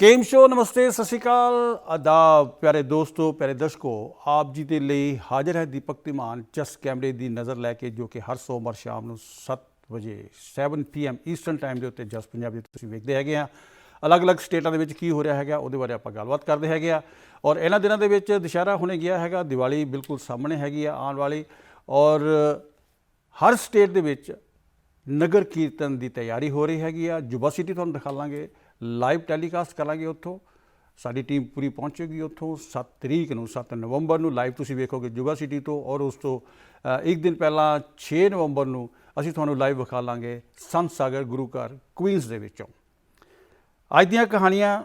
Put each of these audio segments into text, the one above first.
Game show नमस्ते सत श्रीकाल आदाब प्यारे दोस्तों प्यारे दर्शकों आप जी के लिए हाजिर है दीपक धीमान जस कैमरे की नज़र लैके जो कि हर सोमवार शाम को 7 बजे 7 PM ईस्टर्न टाइम के उत्ते जस पंजाबी तुसीं वेखदे हैगे आ। अलग अलग स्टेटां दे विच की हो रहा है उहदे बारे आपां गलबात करते हैगे आ। और इन्हां दिनां दे विच दशहरा हुणे गया है, दिवाली बिल्कुल सामने हैगी आ आउण वाली। और हर स्टेट दे विच नगर कीर्तन की तैयारी हो रही हैगी आ। जुबा सिटी तुहानूं दिखा लांगे, लाइव टैलीकास्ट करांगे उत्थों, साडी टीम पूरी पहुँचेगी उत्थों 7 तरीक नूं 7 नवंबर नूं लाइव तुसीं वेखोगे जुबा सिटी तो। और उस तो एक दिन पहला 6 नवंबर नूं असीं तुहानूं लाइव विखा लांगे संत सागर गुरु घर क्वीनस दे विचों। अज दीयां कहानियां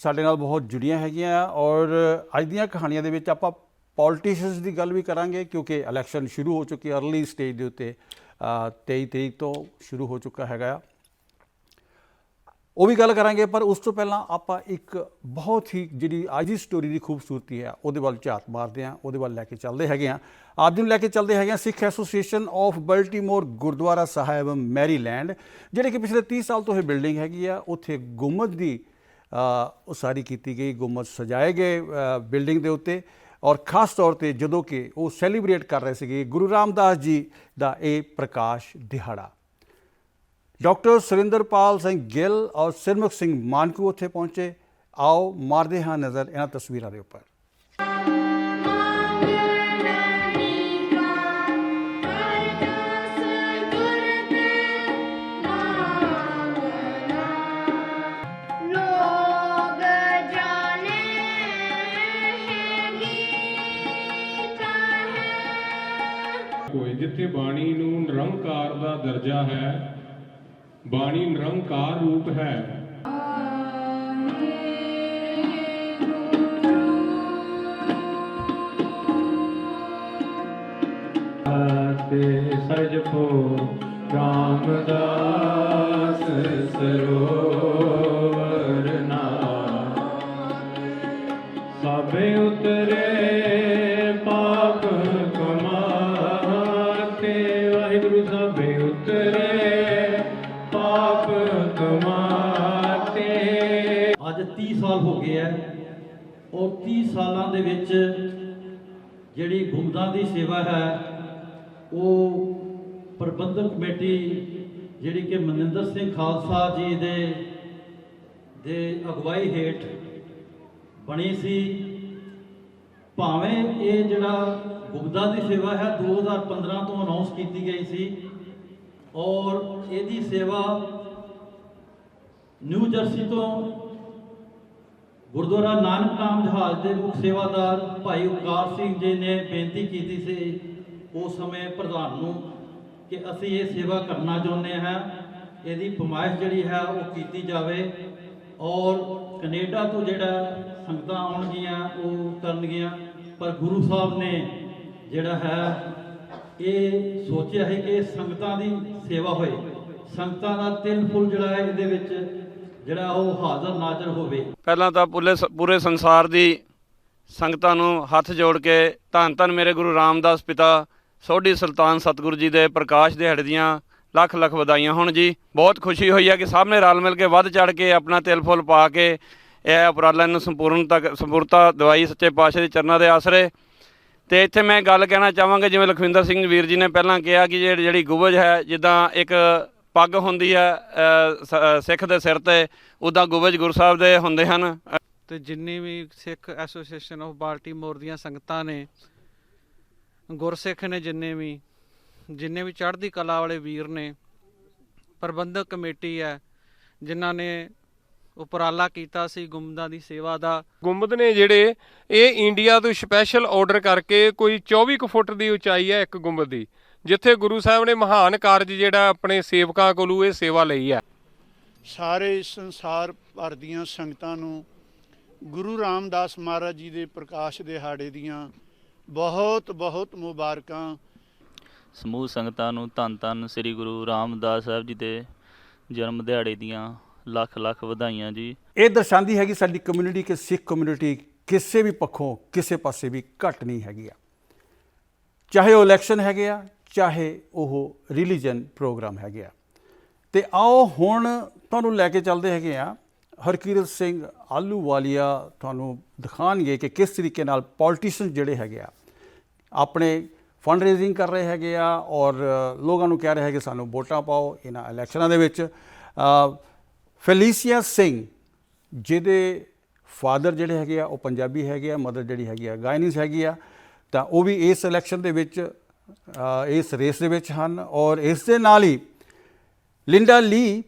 साडे नाल बहुत जुड़ियां हैगियां और अज दीयां कहानियां दे विच आपां पॉलिटिशियंस की गल भी करांगे क्योंकि इलैक्शन शुरू हो चुकी है। अर्ली स्टेज के उत्ते 23 तरीक तो शुरू हो चुका हैगा। वो भी गल करांगे, पर उस तो पहला आपां एक बहुत ही जिहड़ी अज की स्टोरी की खूबसूरती है उहदे वल झात मारदे हां, उहदे वल लैके चलदे हैगे आ। आप जी नूं लैके चलदे हैगे आ Sikh association of Baltimore Gurdwara Sahib Maryland, जिहड़े कि पिछले 30 साल तो यह बिल्डिंग हैगी आ। उत्थे गुंबद की उसारी की गई, गुंबद सजाए गए बिल्डिंग के उत्ते। और खास तौर पर जदों कि वो सैलीब्रेट कर रहे थे गुरु रामदास जी का ये प्रकाश दिहाड़ा। डॉक्टर सुरिंदरपाल सिंह गिल और सिरमुख सिंह मानकू उत्थे पहुँचे। आओ मारदे हाँ नज़र इन्हां तस्वीरां दे उपर। जिथे बाणी नूं निरंकार दा दर्जा है, बाणी निरंकार रूप है। सजपो रामदास सरोवर नाथ, सबे उतरे पाप कमाते, वाहिगुरु सबे उतरे पाप कमाते। अज 30 साल हो गए है और 30 सालों के विच जिहड़ी गुंबदां की सेवा है वो प्रबंधक कमेटी जिहड़ी कि मनिंदर सिंह खालसा जी दे अगवाई हेठ बनी सी। भावें ये जिहड़ा गुंबदां की सेवा है 2015 तो अनाउंस की गई सी और इसकी सेवा न्यू जर्सी तो गुरुद्वारा नानक नाम जहाज के मुख सेवादार भाई उपकार सिंह जी ने बेनती की सी उस समय प्रधान नूं कि असी ये सेवा करना चाहुंदे हैं, इसकी फरमाइश जिहड़ी है वो की जाए। और कनेडा तो जिहड़ा संगतां आउणगियां वो करनगियां, पर गुरु साहब ने जिहड़ा है ये सोचा है कि संगतां की सेवा होए, संगतां दा तिल फुल जिहड़ा है इहदे विच ਜਿਹੜਾ ਉਹ ਹਾਜ਼ਰ ਨਾਜ਼ਰ ਹੋਵੇ। ਪਹਿਲਾਂ ਤਾਂ ਪੂਰੇ ਸੰਸਾਰ ਦੀ ਸੰਗਤਾਂ ਨੂੰ ਹੱਥ ਜੋੜ ਕੇ ਧੰਨ ਧੰਨ ਮੇਰੇ ਗੁਰੂ ਰਾਮਦਾਸ ਪਿਤਾ ਸੋਢੀ ਸੁਲਤਾਨ ਸਤਿਗੁਰੂ ਜੀ ਦੇ ਪ੍ਰਕਾਸ਼ ਦਿਹਾੜੇ ਦੀਆਂ ਲੱਖ ਲੱਖ ਵਧਾਈਆਂ ਹੋਣ ਜੀ। ਬਹੁਤ ਖੁਸ਼ੀ ਹੋਈ ਹੈ ਕਿ ਸਭ ਨੇ ਰਲ ਮਿਲ ਕੇ ਵੱਧ ਚੜ ਕੇ ਆਪਣਾ ਤਿਲ ਫੁੱਲ ਪਾ ਕੇ ਇਹ ਉਪਰਾਲੇ ਨੂੰ ਸੰਪੂਰਨਤਾ ਦਵਾਈ ਸੱਚੇ ਪਾਤਸ਼ਾਹ ਦੇ ਚਰਨਾਂ ਦੇ ਆਸਰੇ। ਤੇ ਇੱਥੇ ਮੈਂ ਗੱਲ ਕਹਿਣਾ ਚਾਹਾਂਗਾ, ਜਿਵੇਂ ਲਖਵਿੰਦਰ ਸਿੰਘ ਵੀਰ ਜੀ ਨੇ ਪਹਿਲਾਂ ਕਿਹਾ ਕਿ ਜਿਹੜੀ ਗੁਬਜ ਹੈ ਜਿੱਦਾਂ ਇੱਕ पग होंदी है सिख के सिर ते, उदा गुबज गुरु साहब दे होंदे हन। तो जिन्नी भी सिख एसोसीएशन ऑफ बाल्टीमोर दियां संगतां ने, गुरसिख ने, जिन्ने भी चढ़ती कला वाले वीर ने, प्रबंधक कमेटी है जिन्हां ने उपराला कीता सी गुंबदां दी सेवा दा। गुंबद ने जिहड़े ये इंडिया तो स्पैशल ऑर्डर करके कोई 24 फुट की उचाई है एक गुंबद की, जिथे गुरु साहब ने महान कारज जिहड़ा अपने सेवकां कोलों ये सेवा लई है। सारे संसार भर दीयां संगतां नूं गुरु रामदास महाराज जी दे प्रकाश दिहाड़े दीयां बहुत बहुत मुबारकां। समूह संगतां नूं धन धन श्री गुरु रामदास साहब जी दे जन्म दिहाड़े दीयां लख लख वधाइयां जी। ये दर्शांदी हैगी साडी कम्यूनिटी कि सिख कम्यूनिटी किसी भी पक्षों किसी पासे भी घट नहीं हैगी, चाहे वो इलैक्शन हैगे आ चाहे वो रिलीजन प्रोग्राम हैगे आ। तो आओ हुण तुहानूं लैके चलदे हैगे आ ਹਰਕੀਰਤ ਸਿੰਘ ਆਹਲੂਵਾਲੀਆ ਤੁਹਾਨੂੰ ਦਿਖਾਉਣਗੇ ਕਿ ਕਿਸ ਤਰੀਕੇ ਨਾਲ ਪੋਲੀਟੀਸ਼ੀਅਨ ਜਿਹੜੇ ਹੈਗੇ ਆ ਆਪਣੇ ਫੰਡ ਰੇਜ਼ਿੰਗ ਕਰ ਰਹੇ ਹੈਗੇ ਆ ਔਰ ਲੋਕਾਂ ਨੂੰ ਕਹਿ ਰਹੇ ਹੈਗੇ ਸਾਨੂੰ ਵੋਟਾਂ ਪਾਓ ਇਹਨਾਂ ਇਲੈਕਸ਼ਨਾਂ ਦੇ ਵਿੱਚ। ਫੈਲੀਸੀਆ ਸਿੰਘ ਜਿਹਦੇ ਫਾਦਰ ਜਿਹੜੇ ਹੈਗੇ ਆ ਉਹ ਪੰਜਾਬੀ ਹੈਗੇ ਆ, ਮਦਰ ਜਿਹੜੀ ਹੈਗੀ ਆ ਗਾਇਨੀਜ਼ ਹੈਗੀ ਆ, ਤਾਂ ਉਹ ਵੀ ਇਸ ਇਲੈਕਸ਼ਨ ਦੇ ਵਿੱਚ ਇਸ ਰੇਸ ਦੇ ਵਿੱਚ ਹਨ। ਔਰ ਇਸ ਦੇ ਨਾਲ ਹੀ ਲਿੰਡਾ ਲੀ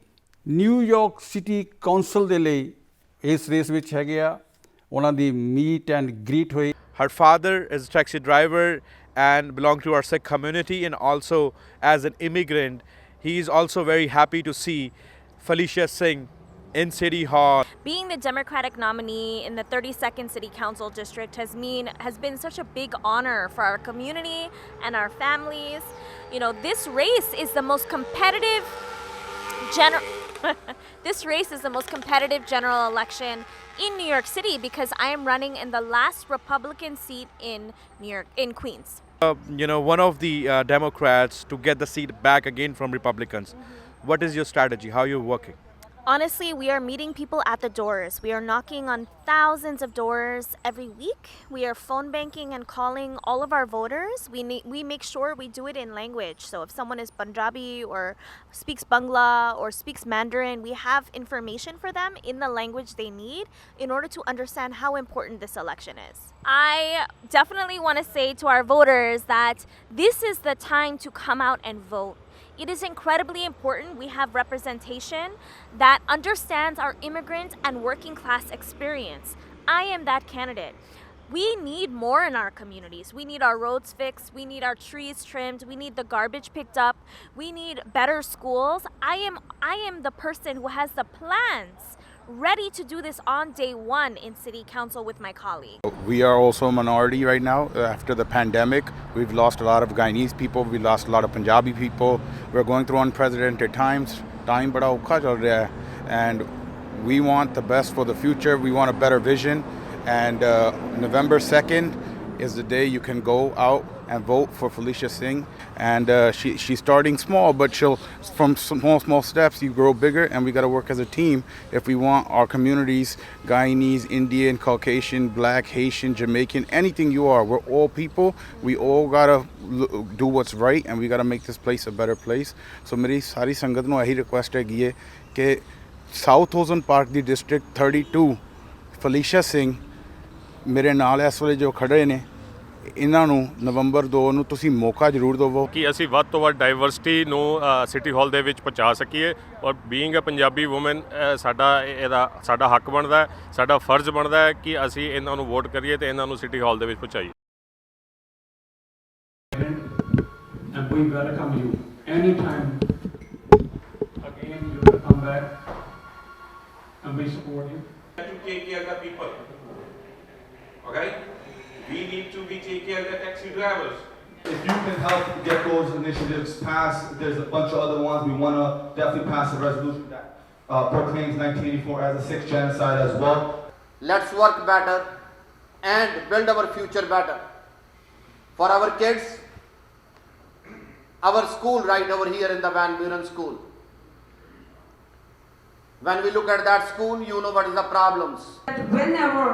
ਨਿਊਯਾਰਕ ਸਿਟੀ ਕਾਉਂਸਲ ਦੇ ਲਈ ਇਸ ਰੇਸ ਵਿੱਚ ਹੈਗੇ ਆ, ਉਹਨਾਂ ਦੀ ਮੀਟ ਐਂਡ ਗ੍ਰੀਟ ਹੋਈ। Her father is a taxi driver and belonged to our Sikh community, and also as an immigrant, he is also very happy to see Felicia Singh in City Hall. Being the Democratic nominee in the 32nd City Council District has been such a big honor for our community and our families. You know, this race is the most competitive general election in New York City because I am running in the last Republican seat in New York, in Queens. One of the Democrats to get the seat back again from Republicans. What is your strategy? How are you working? Honestly, we are meeting people at the doors. We are knocking on thousands of doors every week. We are phone banking and calling all of our voters. We make sure we do it in language. So if someone is Punjabi or speaks Bangla or speaks Mandarin, we have information for them in the language they need in order to understand how important this election is. I definitely want to say to our voters that this is the time to come out and vote. It is incredibly important we have representation that understands our immigrant and working class experience. I am that candidate. We need more in our communities. We need our roads fixed. We need our trees trimmed. We need the garbage picked up. We need better schools. I am the person who has the plans ready to do this on day one in City Council with my colleague. We are also a minority right now. After the pandemic, we've lost a lot of Guyanese people. We lost a lot of Punjabi people. We're going through unprecedented times. Time bada aukha chal raha hai, and we want the best for the future. We want a better vision, and November 2nd is the day you can go out and vote for Felicia Singh. And she's starting small, but from small steps you grow bigger, and we got to work as a team if we want our communities, Guyanese, Indian, Caucasian, Black, Haitian, Jamaican, anything you are, we're all people. We all got to do what's right, and we got to make this place a better place. So meri sari sangat nu ahi request hai ki South Ocean Park di district 32 Felicia Singh ਮੇਰੇ ਨਾਲ ਇਸ ਵੇਲੇ ਜੋ ਖੜੇ ਨੇ, ਇਹਨਾਂ ਨੂੰ ਨਵੰਬਰ 2 ਨੂੰ ਤੁਸੀਂ ਮੌਕਾ ਜ਼ਰੂਰ ਦਿਵੋ ਕਿ ਅਸੀਂ ਵੱਧ ਤੋਂ ਵੱਧ ਡਾਈਵਰਸਿਟੀ ਨੂੰ ਸਿਟੀ ਹਾਲ ਦੇ ਵਿੱਚ ਪਹੁੰਚਾ ਸਕੀਏ। ਔਰ ਬੀਇੰਗ ਅ ਪੰਜਾਬੀ ਵੂਮਨ ਸਾਡਾ ਹੱਕ ਬਣਦਾ ਹੈ, ਸਾਡਾ ਫਰਜ਼ ਬਣਦਾ ਹੈ ਕਿ ਅਸੀਂ ਇਹਨਾਂ ਨੂੰ ਵੋਟ ਕਰੀਏ ਤੇ ਇਹਨਾਂ ਨੂੰ ਸਿਟੀ ਹਾਲ ਦੇ ਵਿੱਚ ਪਹੁੰਚਾਈਏ। And we welcome you anytime. Again, you will come back and we support you. To take care of the people. Okay? We need to be taking care of the taxi drivers. If you can help get those initiatives passed, there's a bunch of other ones. We want to definitely pass a resolution that proclaims 1984 as a Sikh genocide as well. Let's work better and build our future better. For our kids, our school right over here in the Van Buren School. When we look at that school, you know what is the problems. Whenever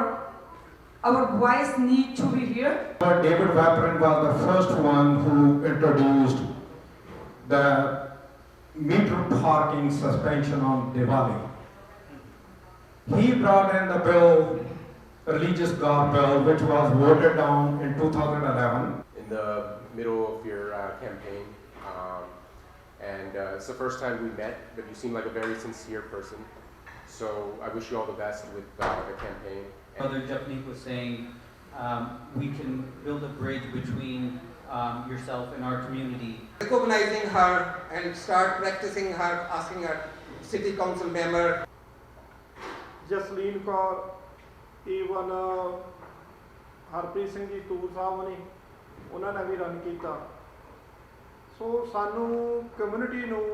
our voice need to be heard. David Waprin was the first one who introduced the meter parking suspension on Diwali. He brought in the bill, religious God bill, which was voted down in 2011. In the middle of your campaign, and it's the first time we met, but you seem like a very sincere person. So I wish you all the best with the campaign. Brother Japnik was saying we can build a bridge between yourself and our community. Recognizing her and start practicing her, asking her city council member. Jasleen Kaur, even Harpreet Singh ji ਤੂਰ ਸਾਹਿਬ ਨੇ, ਉਹਨਾਂ ਨੇ ਵੀ run ਕੀਤਾ। ਸੋ ਸਾਨੂੰ community ਨੂੰ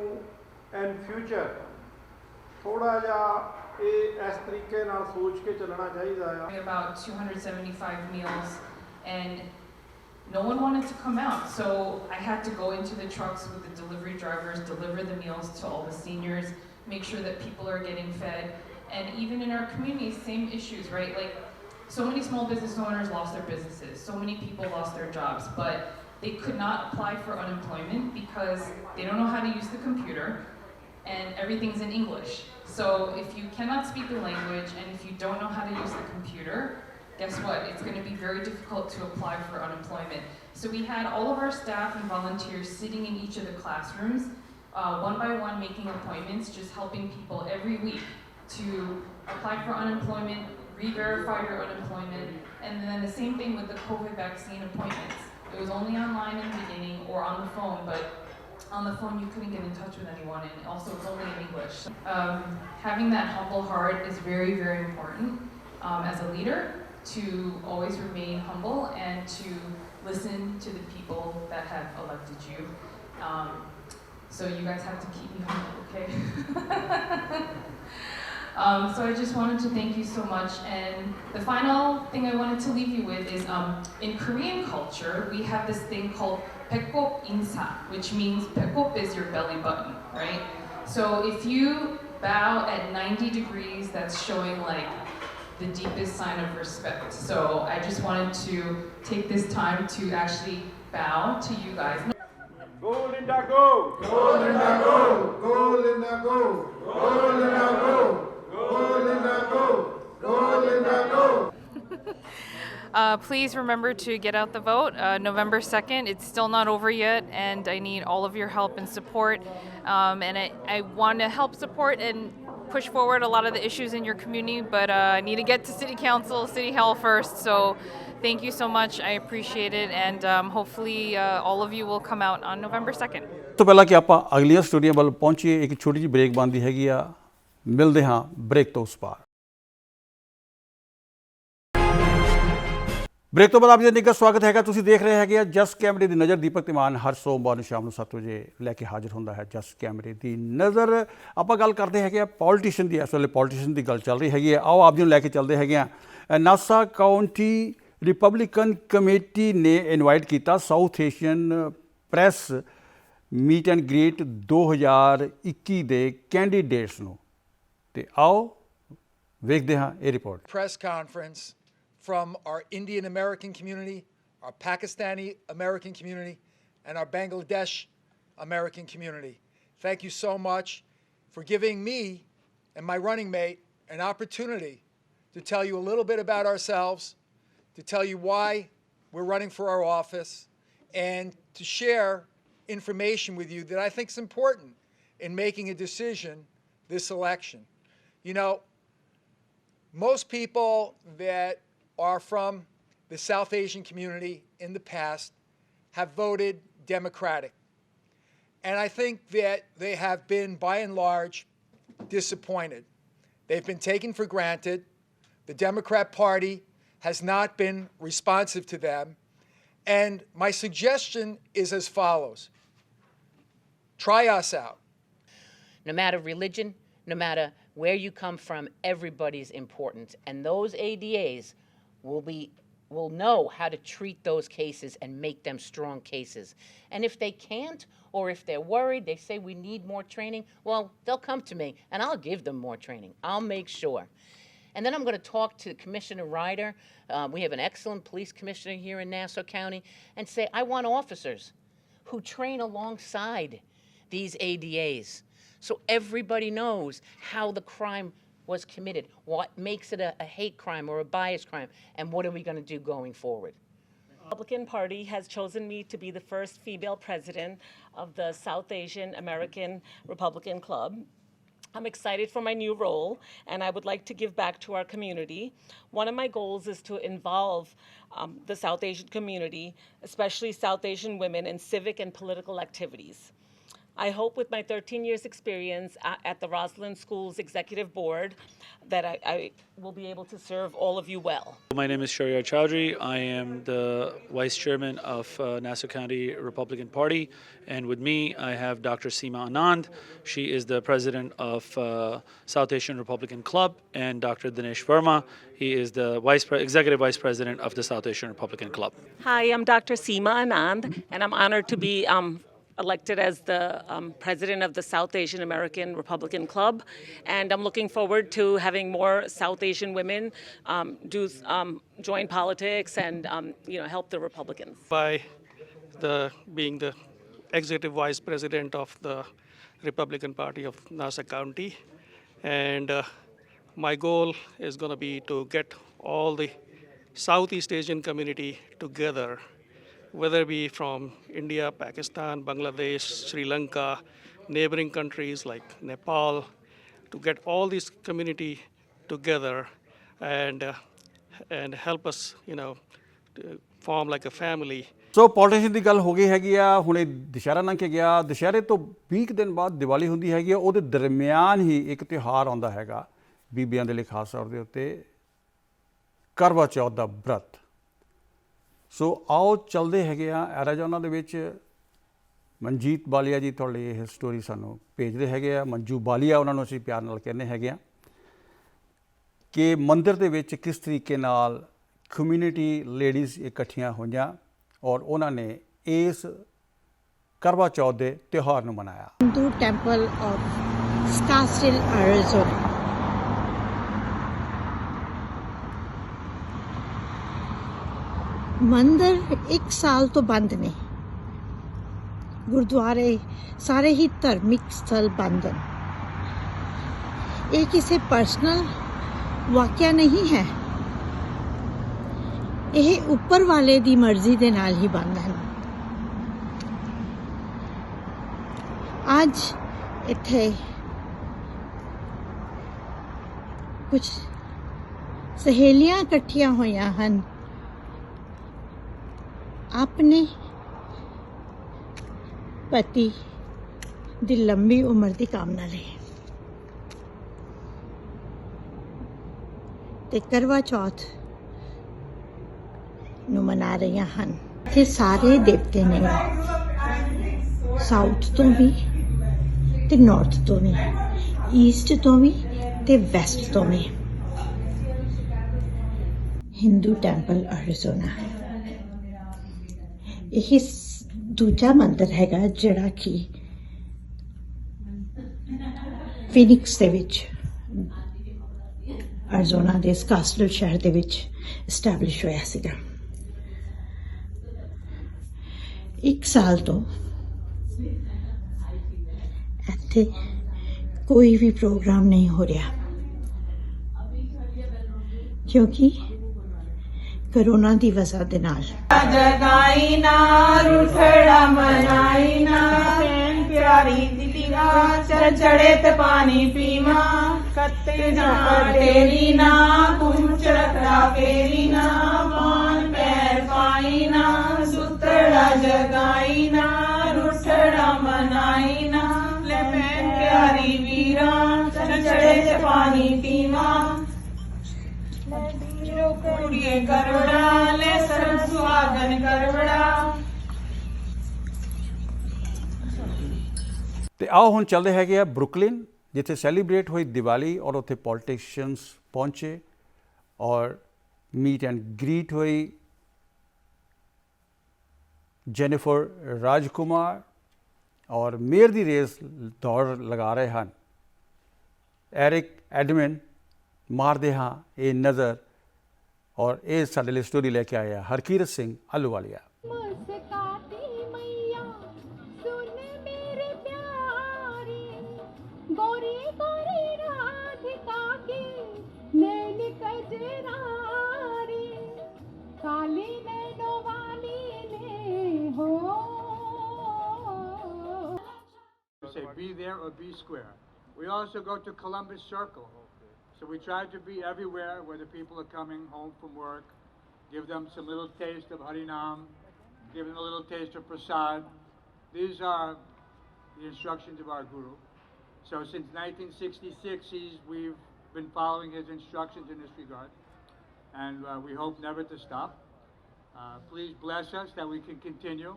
and future ਥੋੜਾ ਜਿਹਾ ਇਹ ਇਸ ਤਰੀਕੇ ਨਾਲ ਸੋਚ ਕੇ ਚੱਲਣਾ ਚਾਹੀਦਾ ਆ। About 275 meals and no one wanted to come out, so I had to go into the trucks with the delivery drivers, deliver the meals to all the seniors, make sure that people are getting fed, And even in our community, same issues, right? Like, so many small business owners lost their businesses, so many people lost their jobs, but they could not apply for unemployment because they don't know how to use the computer and everything's in English. So if you cannot speak the language and if you don't know how to use the computer, guess what? It's going to be very difficult to apply for unemployment. So we had all of our staff and volunteers sitting in each of the classrooms, one by one making appointments, just helping people every week to apply for unemployment, re-verify your unemployment, and then the same thing with the COVID vaccine appointments. It was only online in the beginning or on the phone, but on the phone you couldn't get in touch with anyone, and also it's only in English. Having that humble heart is very, very important as a leader, to always remain humble and to listen to the people that have elected you. So you guys have to keep me humble, okay? So I just wanted to thank you so much. And the final thing I wanted to leave you with is, in Korean culture, we have this thing called Baekop Insa, which means Baekop is your belly button, right? So if you bow at 90 degrees, that's showing like the deepest sign of respect. So I just wanted to take this time to actually bow to you guys. Go Linda, go! Go Linda, go! Go Linda, go! Go Linda, go! Go Linda, go! Go Linda, go! Please remember to get out the vote, November 2nd. It's still not over yet, and I need all of your help and support. And I want to help support and push forward a lot of the issues in your community, but I need to get to City Council, City Hall first. So thank you so much. I appreciate it, and hopefully all of you will come out on November 2nd. ਤੋਂ ਪਹਿਲਾਂ ਕਿ ਆਪਾਂ ਅਗਲੀਆਂ ਸਟੋਰੀਆਂ ਵੱਲ ਪਹੁੰਚੀਏ, ਇੱਕ ਛੋਟੀ ਜਿਹੀ ਬ੍ਰੇਕ ਬਣਦੀ ਹੈਗੀ ਆ। ਮਿਲਦੇ ਹਾਂ ਬ੍ਰੇਕ ਤੋਂ ਉਸ ਪਾਰ। ਬ੍ਰੇਕ ਤੋਂ ਬਾਅਦ ਆਪ ਜੀ ਦਾ ਨਿੱਘਾ ਸਵਾਗਤ ਹੈਗਾ। ਤੁਸੀਂ ਦੇਖ ਰਹੇ ਹੈਗੇ ਆ ਜਸ ਕੈਮਰੇ ਦੀ ਨਜ਼ਰ। ਦੀਪਕ ਧੀਮਾਨ ਹਰ ਸੋਮਵਾਰ ਨੂੰ ਸ਼ਾਮ ਨੂੰ 7 ਵਜੇ ਲੈ ਕੇ ਹਾਜ਼ਰ ਹੁੰਦਾ ਹੈ ਜਸ ਕੈਮਰੇ ਦੀ ਨਜ਼ਰ। ਆਪਾਂ ਗੱਲ ਕਰਦੇ ਹੈਗੇ ਆ ਪੋਲੀਟੀਸ਼ੀਅਨ ਦੀ। ਇਸ ਵੇਲੇ ਪੋਲੀਟੀਸ਼ੀਅਨ ਦੀ ਗੱਲ ਚੱਲ ਰਹੀ ਹੈਗੀ ਆ। ਆਓ ਆਪ ਜੀ ਨੂੰ ਲੈ ਕੇ ਚੱਲਦੇ ਹੈਗੇ ਆ। ਨਾਸਾ ਕਾਉਂਟੀ ਰਿਪਬਲਿਕਨ ਕਮੇਟੀ ਨੇ ਇਨਵਾਈਟ ਕੀਤਾ South Asian press meet and greet 2021 ਦੇ ਕੈਂਡੀਡੇਟਸ ਨੂੰ। ਤੇ ਆਓ ਵੇਖਦੇ ਹਾਂ ਇਹ report. Press conference from our Indian American community, our Pakistani American community, and our Bangladesh American community. Thank you so much for giving me and my running mate an opportunity to tell you a little bit about ourselves, to tell you why we're running for our office, and to share information with you that I think is important in making a decision this election. You know, most people that are from the South Asian community in the past have voted Democratic. And I think that they have been, by and large, disappointed. They've been taken for granted. The Democrat Party has not been responsive to them. And my suggestion is as follows. Try us out. No matter religion, no matter where you come from, everybody's important. And those ADAs will know how to treat those cases and make them strong cases. And if they can't, or if they're worried, they say we need more training, well, they'll come to me and I'll give them more training. I'll make sure. And then I'm going to talk to Commissioner Ryder. We have an excellent police commissioner here in Nassau County, and say, I want officers who train alongside these ADAs so everybody knows how the crime was committed, what makes it a hate crime or a bias crime, and what are we going to do going forward. The Republican Party has chosen me to be the first female president of the South Asian American Republican Club. I'm excited for my new role, and I would like to give back to our community. One of my goals is to involve the South Asian community, especially South Asian women, in civic and political activities. I hope with my 13 years experience at the Roslyn Schools Executive Board that I will be able to serve all of you well. My name is Sharyar Chowdhury. I am the Vice Chairman of Nassau County Republican Party, and with me I have Dr. Seema Anand. She is the President of South Asian Republican Club, and Dr. Dinesh Verma. He is the Executive Vice President of the South Asian Republican Club. Hi, I'm Dr. Seema Anand, and I'm honored to be elected as the president of the South Asian American Republican Club, and I'm looking forward to having more South Asian women join politics and help the Republicans. By being the executive vice president of the Republican Party of Nassau County, and my goal is going to be to get all the Southeast Asian community together, whether it be from India, Pakistan, Bangladesh, Sri Lanka, neighboring countries like Nepal, to get all this community together and help us, to form like a family. So politician ਦੀ ਗੱਲ ਹੋ ਗਈ ਹੈਗੀ ਆ। ਹੁਣੇ ਦੁਸ਼ਹਿਰਾ ਲੰਘ ਕੇ ਗਿਆ, ਦੁਸ਼ਹਿਰੇ ਤੋਂ 20 ਕੁ ਦਿਨ ਬਾਅਦ ਦੀਵਾਲੀ ਹੁੰਦੀ ਹੈਗੀ ਆ। ਉਹਦੇ ਦਰਮਿਆਨ ਹੀ ਇੱਕ ਤਿਉਹਾਰ ਆਉਂਦਾ ਹੈਗਾ ਬੀਬੀਆਂ ਦੇ ਲਈ ਖਾਸ ਤੌਰ ਦੇ ਉੱਤੇ, ਕਰਵਾ ਚੌਥ ਦਾ ਵਰਤ। ਸੋ ਆਓ ਚੱਲਦੇ ਹੈਗੇ ਆ ਐਰੀਜ਼ੋਨਾ ਦੇ ਵਿੱਚ। ਮਨਜੀਤ ਬਾਲੀਆ ਜੀ ਤੁਹਾਡੇ ਲਈ ਇਹ ਸਟੋਰੀ ਸਾਨੂੰ ਭੇਜਦੇ ਹੈਗੇ ਆ। ਮੰਜੂ ਬਾਲੀਆ ਉਹਨਾਂ ਨੂੰ ਅਸੀਂ ਪਿਆਰ ਨਾਲ ਕਹਿੰਦੇ ਹੈਗੇ ਆ, ਕਿ ਮੰਦਿਰ ਦੇ ਵਿੱਚ ਕਿਸ ਤਰੀਕੇ ਨਾਲ ਕਮਿਊਨਿਟੀ ਲੇਡੀਜ਼ ਇਕੱਠੀਆਂ ਹੋਈਆਂ ਔਰ ਉਹਨਾਂ ਨੇ ਇਸ ਕਰਵਾ ਚੌਥ ਦੇ ਤਿਉਹਾਰ ਨੂੰ ਮਨਾਇਆ। Hindu temple of Scottsdale, Arizona. ਮੰਦਰ 1 ਸਾਲ ਤੋਂ ਬੰਦ ਨੇ। ਗੁਰਦੁਆਰੇ ਸਾਰੇ ਹੀ ਧਾਰਮਿਕ ਸਥਲ ਬੰਦ ਹਨ। ਇਹ ਕਿਸੇ ਪਰਸਨਲ ਵਾਕਿਆ ਨਹੀਂ ਹੈ, ਇਹ ਉੱਪਰ ਵਾਲੇ ਦੀ ਮਰਜ਼ੀ ਦੇ ਨਾਲ ਹੀ ਬੰਦ ਹਨ। ਅੱਜ ਇੱਥੇ ਕੁਝ ਸਹੇਲੀਆਂ ਇਕੱਠੀਆਂ ਹੋਈਆਂ ਹਨ ਆਪਣੇ ਪਤੀ ਦੀ ਲੰਬੀ ਉਮਰ ਦੀ ਕਾਮਨਾ ਲਈ, ਤੇ ਕਰਵਾ ਚੌਥ ਨੂੰ ਮਨਾ ਰਹੀਆਂ ਹਨ। ਇੱਥੇ ਸਾਰੇ ਦੇਵਤੇ ਨੇ, ਸਾਊਥ ਤੋਂ ਵੀ ਤੇ ਨਾਰਥ ਤੋਂ ਵੀ, ਈਸਟ ਤੋਂ ਵੀ ਤੇ ਵੈਸਟ ਤੋਂ ਵੀ। ਹਿੰਦੂ ਟੈਂਪਲ ਐਰੀਜ਼ੋਨਾ ਇਹ ਦੂਜਾ ਮੰਦਿਰ ਹੈਗਾ ਜਿਹੜਾ ਕਿ ਫੀਨਿਕਸ ਦੇ ਵਿੱਚ, ਐਰੀਜ਼ੋਨਾ ਦੇ ਸਕਾਸਟਲ ਸ਼ਹਿਰ ਦੇ ਵਿੱਚ ਐਸਟੈਬਲਿਸ਼ ਹੋਇਆ ਸੀਗਾ। 1 ਸਾਲ ਤੋਂ ਇੱਥੇ ਕੋਈ ਵੀ ਪ੍ਰੋਗਰਾਮ ਨਹੀਂ ਹੋ ਰਿਹਾ, ਕਿਉਂਕਿ ਕੋਰੋਨਾ ਦੀ ਵਜ੍ਹਾ ਦੇ ਨਾਲ। ਜਗਾਈ ਨਾ ਰੁਠੜਾ ਮਨਾਈ ਨਾ, ਭੈਣ ਪਿਆਰੀ ਦੀ ਪੀਵਾ ਚੜੇ ਤੇ ਪਾਣੀ ਪੀਵਾ, ਕੱਤੇ ਨਾ ਤੇਰੀ ਨਾ ਤੂੰ ਚੜਕੜਾ ਫੇਰੀ ਨਾ, ਪਾਨ ਪੈਰ ਪਾਈ ਨਾ ਸੁਤੜਾ ਜਗਾਈ ਨਾ, ਰੁਠੜਾ ਮਨਾਈ ਨਾ, ਲੈ ਭੈਣ ਪਿਆਰੀ ਵੀਰਾ ਚੜੇ ਤੇ ਪਾਣੀ ਪੀਵਾ, ਕੁੜੀਏ ਕਰਵੜਾ ਲੈ ਸਰਬ ਸੁਹਾਗਨ ਕਰਵੜਾ। ਤੇ ਆਓ ਹੁਣ ਚੱਲਦੇ ਹੈਗੇ ਆ ਬਰੁਕਲਿਨ, ਜਿੱਥੇ ਸੈਲੀਬ੍ਰੇਟ ਹੋਈ ਦੀਵਾਲੀ ਔਰ ਉੱਥੇ ਪੋਲੀਟੀਸ਼ੀਅਨਸ ਪਹੁੰਚੇ ਔਰ ਮੀਟ ਐਂਡ ਗ੍ਰੀਟ ਹੋਈ। ਜੈਨੀਫਰ ਰਾਜਕੁਮਾਰ ਔਰ ਮੇਅਰ ਦੀ ਰੇਸ ਦੌੜ ਲਗਾ ਰਹੇ ਹਨ। ਐਰਿਕ ਐਡਮਨ ਮਾਰਦੇ ਹਾਂ ਇਹ ਨਜ਼ਰ, ਔਰ ਇਹ ਸਾਡੇ ਲਈ ਸਟੋਰੀ ਲੈ ਕੇ ਆਇਆ Harkirat Singh Ahluwalia. Say be there or be square. We also go to Columbus Circle. So we try to be everywhere where the people are coming home from work, give them some little taste of Harinam, give them a little taste of Prasad. These are the instructions of our Guru. So since 1966, we've been following his instructions in this regard, and we hope never to stop. Please bless us that we can continue.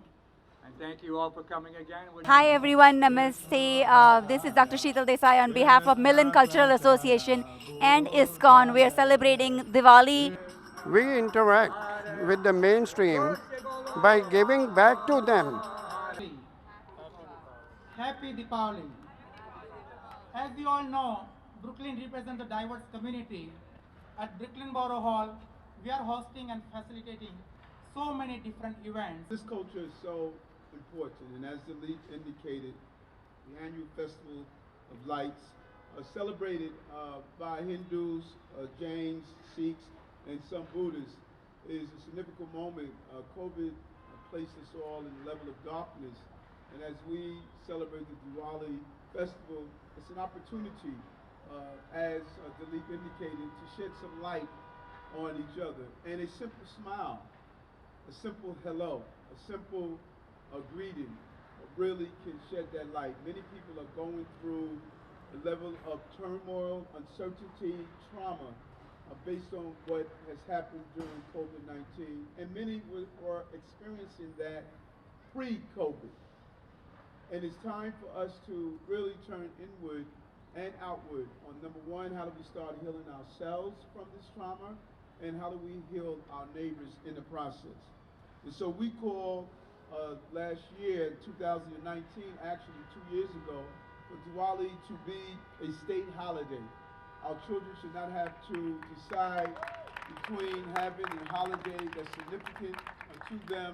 And thank you all for coming again. Hi everyone, namaste. This is Dr. Sheetal Desai on behalf of Milan Cultural Association and ISKCON. We are celebrating Diwali. We interact with the mainstream by giving back to them. Happy Deepavali. As you all know, Brooklyn represents a diverse community. At Brooklyn Borough Hall, we are hosting and facilitating so many different events. This culture is so important, and as the lead indicated, the annual Festival of Lights celebrated by Hindus, Jains, Sikhs, and some Buddhists is a significant moment. COVID placed us all in a level of darkness, and as we celebrate the Diwali festival, it's an opportunity, as Dilip indicated, to shed some light on each other. And a simple smile, a simple hello, a simple greeting really can shed that light. Many people are going through a level of turmoil, uncertainty, trauma based on what has happened during COVID-19. And many were experiencing that pre-COVID. And it's time for us to really turn inward and outward on number one, how do we start healing ourselves from this trauma, and how do we heal our neighbors in the process. And so we call last year, 2019, actually 2 years ago, for Diwali to be a state holiday. Our children should not have to decide between having a holiday that's significant to them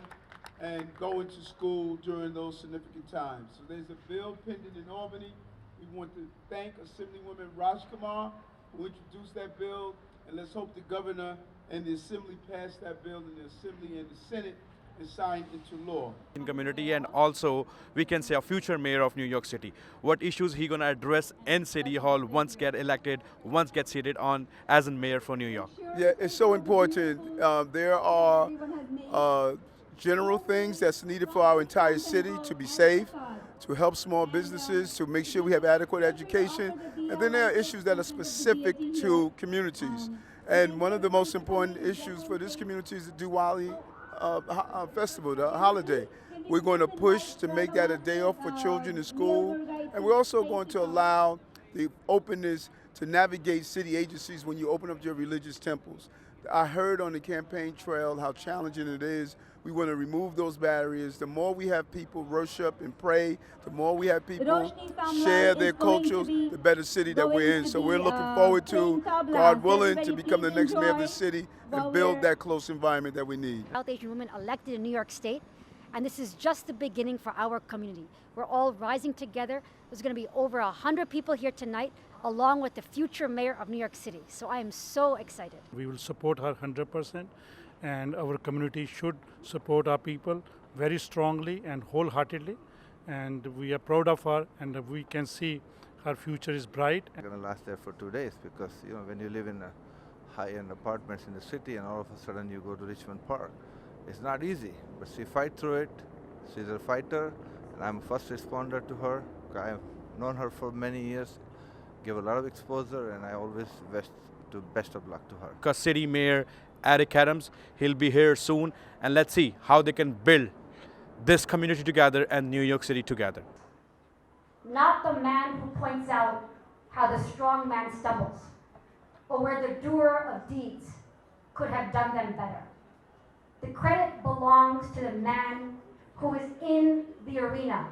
and going to school during those significant times. So there's a bill pending in Albany. We want to thank Assemblywoman Rajkumar who introduced that bill, and let's hope the governor and the Assembly pass that bill in the Assembly and the Senate and sign into law. In community, and also we can say a future mayor of New York City. What issues he gonna address in City Hall once get elected, once get seated on as a mayor for New York? Yeah, it's so important. There are general things that's needed for our entire city to be safe, to help small businesses, to make sure we have adequate education. And then there are issues that are specific to communities. And one of the most important issues for this community is the Diwali festival, the holiday. We're going to push to make that a day off for children in school. And we're also going to allow the openness to navigate city agencies when you open up your religious temples. I heard on the campaign trail how challenging it is. We want to remove those barriers. The more we have people worship and pray, the more we have people share their cultures, the better city that we're in. So we're looking forward to, God willing, to become the next mayor of the city and build that close environment that we need. South Asian women elected in New York State, and this is just the beginning for our community. We're all rising together. There's going to be over 100 people here tonight, along with the future mayor of New York City. So I am so excited. We will support her 100%, and our community should support our people very strongly and wholeheartedly. And we are proud of her, and we can see her future is bright. I'm going to last there for 2 days because, you know, when you live in high-end apartments in the city and all of a sudden you go to Richmond Park, it's not easy, but she fight through it. She's a fighter, and I'm a first responder to her. I've known her for many years, give a lot of exposure, and I always wish best of luck to her. Because City Mayor Eric Adams, he'll be here soon, and let's see how they can build this community together and New York City together. Not the man who points out how the strong man stumbles, or where the doer of deeds could have done them better. The credit belongs to the man who is in the arena,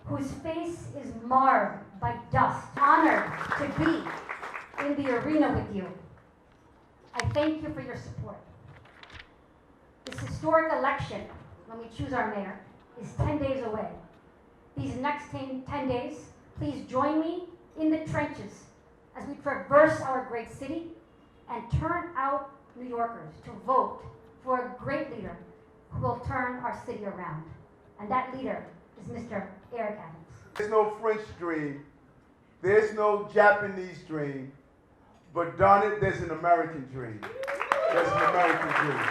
whose face is marred by dust. Honored to be in the arena with you. I thank you for your support. This historic election, when we choose our mayor, is 10 days away. These next 10 days, please join me in the trenches as we traverse our great city and turn out New Yorkers to vote for a great leader who will turn our city around. And that leader is Mr. Eric Adams. There's no French dream, there's no Japanese dream, but darn it, there's an American dream. There's an American dream.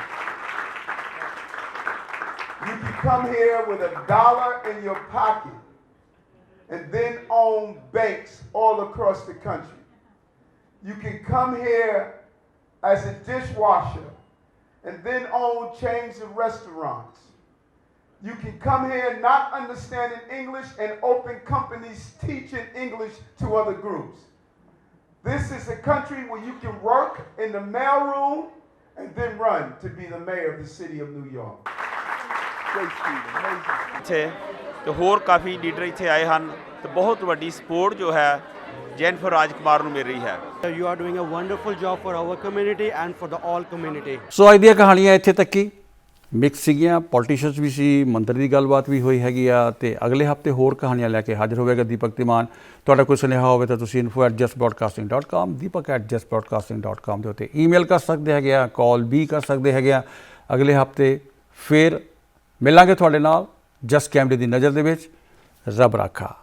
You can come here with $1 in your pocket and then own banks all across the country. You can come here as a dishwasher and then own chains of restaurants. You can come here not understanding English and open companies teaching English to other groups. This is a country where you can work in the mailroom and then run to be the mayor of the city of New York. Great speech, amazing. ਤੇ ਹੋਰ ਕਾਫੀ leader ਇੱਥੇ ਆਏ ਹਨ ਤੇ ਬਹੁਤ ਵੱਡੀ support ਜੋ ਹੈ ਜੈਨਫਰ ਰਾਜਕੁਮਾਰ ਨੂੰ ਮਿਲ ਰਹੀ ਹੈ। You are doing a wonderful job for our community and for the all community. ਸੋ ਅੱਜ ਦੀਆਂ ਕਹਾਣੀਆਂ ਇੱਥੇ ਤੱਕ ਹੀ ਮਿਕਸ ਸੀਗੀਆਂ, ਪੋਲੀਟੀਸ਼ੀਅਨਸ ਵੀ ਸੀ, ਮੰਤਰੀ ਦੀ ਗੱਲਬਾਤ ਵੀ ਹੋਈ ਹੈਗੀ ਆ ਤੇ ਅਗਲੇ ਹਫਤੇ ਹੋਰ ਕਹਾਣੀਆਂ ਲੈ ਕੇ ਹਾਜ਼ਰ ਹੋਵੇਗਾ ਦੀਪਕ ਧੀਮਾਨ। ਤੁਹਾਡਾ ਕੋਈ ਸੁਨੇਹਾ ਹੋਵੇ ਤਾਂ ਤੁਸੀਂ info@justbroadcasting.com deepak@justbroadcasting.com ਦੇ ਉੱਤੇ ਈਮੇਲ ਕਰ ਸਕਦੇ ਹੈਗੇ ਆ, ਕਾਲ ਵੀ ਕਰ ਸਕਦੇ ਹੈਗੇ ਆ। ਅਗਲੇ ਹਫਤੇ ਫਿਰ ਮਿਲਾਂਗੇ ਤੁਹਾਡੇ ਨਾਲ ਜਸਟ ਕੈਮਰੇ ਦੀ ਨਜ਼ਰ ਦੇ ਵਿੱਚ। ਰੱਬ ਰਾਖਾ।